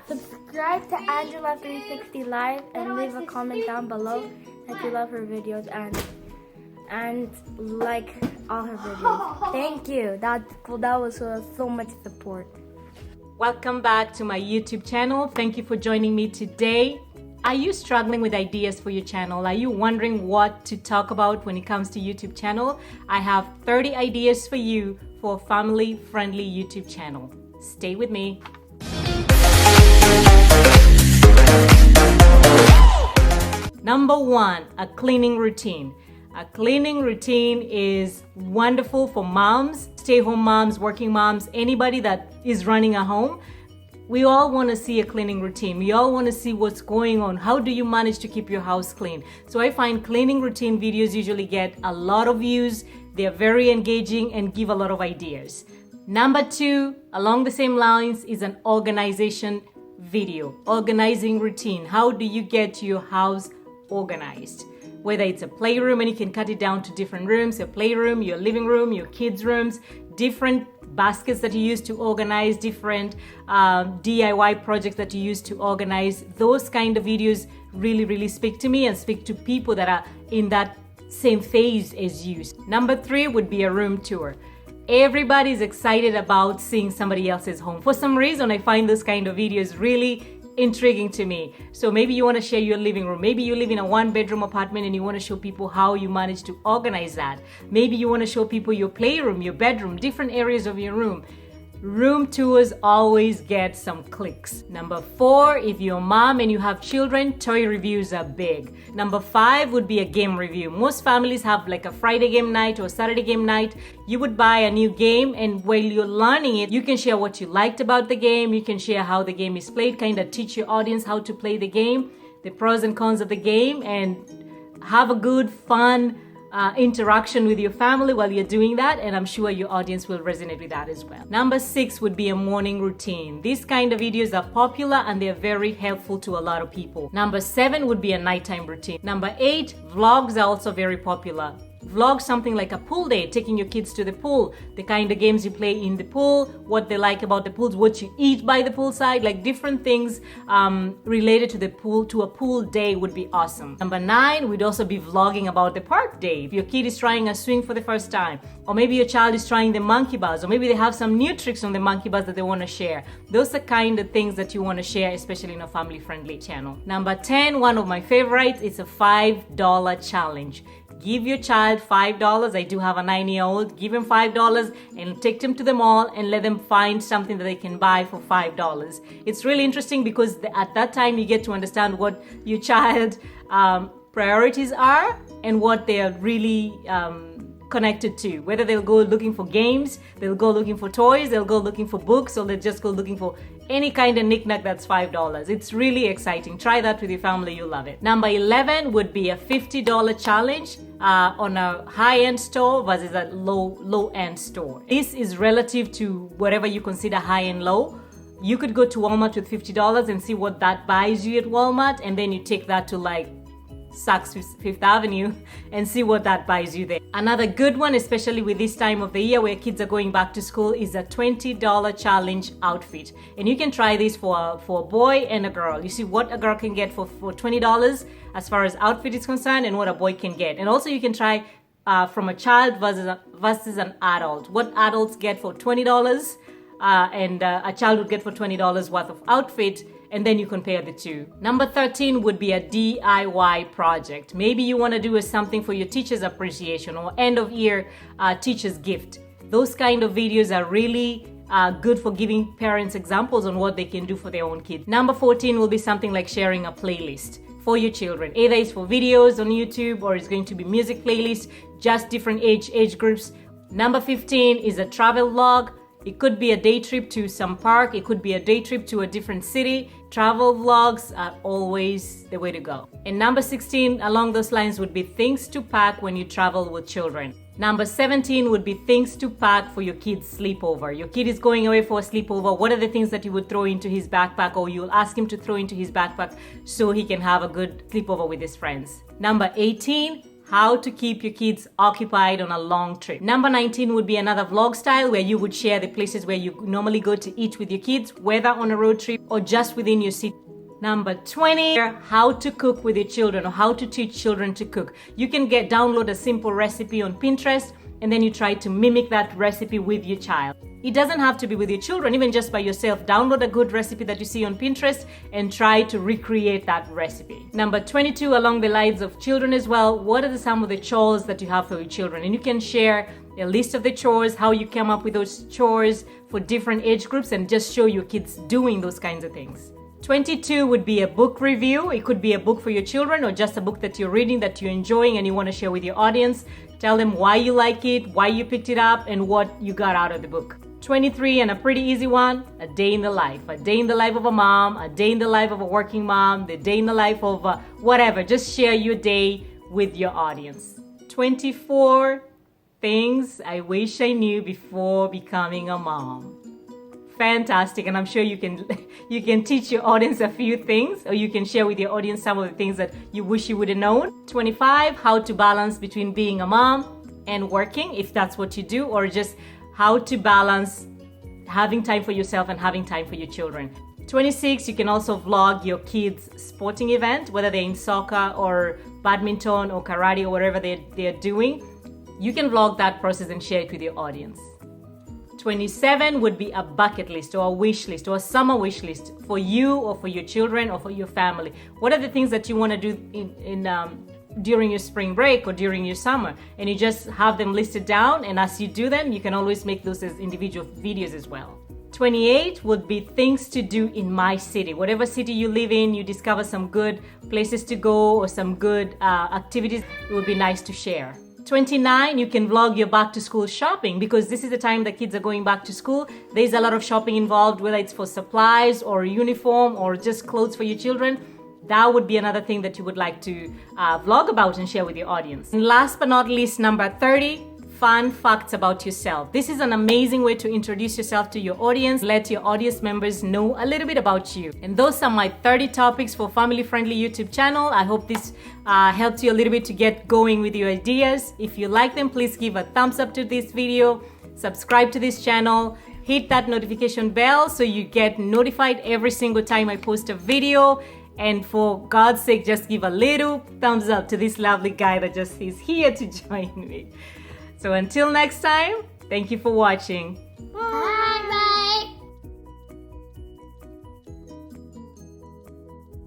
Subscribe to Angela360 Live and leave a comment down below that you love her videos and like all her videos. Thank you. That was so much support. Welcome back to my YouTube channel. Thank you for joining me today. Are you struggling with ideas for your channel? Are you wondering what to talk about when it comes to YouTube channel? I have 30 ideas for you for a family-friendly YouTube channel. Stay with me. Number 1, a cleaning routine. A cleaning routine is wonderful for moms, stay-home moms, working moms, anybody that is running a home. We all want to see a cleaning routine. We all want to see what's going on. How do you manage to keep your house clean? So I find cleaning routine videos usually get a lot of views. They're very engaging and give a lot of ideas. Number 2, along the same lines, is an organization video. Organizing routine. How do you get your house organized? Whether it's a playroom and you can cut it down to different rooms, your playroom, your living room, your kids' rooms, different baskets that you use to organize, different DIY projects that you use to organize. Those kind of videos really speak to me and speak to people that are in that same phase as you. Number 3 would be a room tour. Everybody's excited about seeing somebody else's home. For some reason, I find this kind of videos really intriguing to me. So maybe you want to share your living room. Maybe you live in a 1-bedroom apartment and you want to show people how you manage to organize that. Maybe you want to show people your playroom, your bedroom, different areas of your room. Room tours always get some clicks. Number 4, if you're a mom and you have children, toy reviews are big. Number 5 would be a game review. Most families have like a Friday game night or Saturday game night. You would buy a new game, and while you're learning it, you can share what you liked about the game. You can share how the game is played, kind of teach your audience how to play the game, the pros and cons of the game, and have a good, fun interaction with your family while you're doing that, and I'm sure your audience will resonate with that as well. Number 6 would be a morning routine. These kind of videos are popular and they're very helpful to a lot of people. Number 7 would be a nighttime routine. Number 8, vlogs are also very popular. Vlog something like a pool day, taking your kids to the pool, the kind of games you play in the pool, what they like about the pools, what you eat by the poolside, like different things related to the pool, to a pool day would be awesome. Number 9 would also be vlogging about the park day. If your kid is trying a swing for the first time, or maybe your child is trying the monkey bars, or maybe they have some new tricks on the monkey bars that they want to share. Those are kind of things that you want to share, especially in a family-friendly channel. Number 10, one of my favorites, is a $5 challenge. Give your child $5. I do have a 9-year-old. Give him $5 and take them to the mall and let them find something that they can buy for $5. It's really interesting because at that time you get to understand what your child priorities are and what they are really connected to. Whether they'll go looking for games, they'll go looking for toys, they'll go looking for books, or they'll just go looking for any kind of knick-knack that's $5. It's really exciting. Try that with your family, you'll love it. Number 11 would be a $50 challenge on a high-end store versus a low-end store. This is relative to whatever you consider high and low. You could go to Walmart with $50 and see what that buys you at Walmart, and then you take that to like Saks Fifth Avenue and see what that buys you there. Another good one, especially with this time of the year where kids are going back to school, is a $20 challenge outfit. And you can try this for a boy and a girl. You see what a girl can get for $20 as far as outfit is concerned, and what a boy can get. And also you can try from a child versus an adult. What adults get for $20 and a child would get for $20 worth of outfit. And then you compare the two. Number 13 would be a DIY project. Maybe you want to do something for your teacher's appreciation or end of year teacher's gift. Those kind of videos are really good for giving parents examples on what they can do for their own kids. Number 14 will be something like sharing a playlist for your children. Either it's for videos on YouTube or it's going to be music playlist, just different age groups. Number 15 is a travel vlog. It could be a day trip to some park. It could be a day trip to a different city. Travel vlogs are always the way to go. And number 16 along those lines would be things to pack when you travel with children. Number 17 would be things to pack for your kid's sleepover. Your kid is going away for a sleepover. What are the things that you would throw into his backpack, or you'll ask him to throw into his backpack so he can have a good sleepover with his friends? Number 18, how to keep your kids occupied on a long trip. Number 19 would be another vlog style where you would share the places where you normally go to eat with your kids, whether on a road trip or just within your city. Number 20, how to cook with your children or how to teach children to cook. You can download a simple recipe on Pinterest and then you try to mimic that recipe with your child. It doesn't have to be with your children, even just by yourself. Download a good recipe that you see on Pinterest and try to recreate that recipe. Number 22, along the lines of children as well, what are some of the chores that you have for your children? And you can share a list of the chores, how you came up with those chores for different age groups, and just show your kids doing those kinds of things. 22 would be a book review. It could be a book for your children or just a book that you're reading that you're enjoying and you want to share with your audience. Tell them why you like it, why you picked it up, and what you got out of the book. 23, and a pretty easy one, a day in the life. A day in the life of a mom, a day in the life of a working mom, the day in the life of whatever. Just share your day with your audience. 24, things I wish I knew before becoming a mom. Fantastic, and I'm sure you can teach your audience a few things, or you can share with your audience some of the things that you wish you would have known. 25, how to balance between being a mom and working, if that's what you do, or just how to balance having time for yourself and having time for your children. 26, you can also vlog your kids' sporting event, whether they're in soccer or badminton or karate or whatever they're doing. You can vlog that process and share it with your audience. 27 would be a bucket list or a wish list or a summer wish list for you or for your children or for your family. What are the things that you want to do during your spring break or during your summer? And you just have them listed down, and as you do them, you can always make those as individual videos as well. 28 would be things to do in my city. Whatever city you live in, you discover some good places to go or some good activities, it would be nice to share. 29, you can vlog your back to school shopping, because this is the time that kids are going back to school. There's a lot of shopping involved, whether it's for supplies or uniform or just clothes for your children. That would be another thing that you would like to vlog about and share with your audience. And last but not least, number 30, fun facts about yourself. This is an amazing way to introduce yourself to your audience, let your audience members know a little bit about you. And those are my 30 topics for family-friendly YouTube channel. I hope this helped you a little bit to get going with your ideas. If you like them, please give a thumbs up to this video, subscribe to this channel, hit that notification bell so you get notified every single time I post a video. And for God's sake, just give a little thumbs up to this lovely guy that just is here to join me. So until next time, thank you for watching. Bye.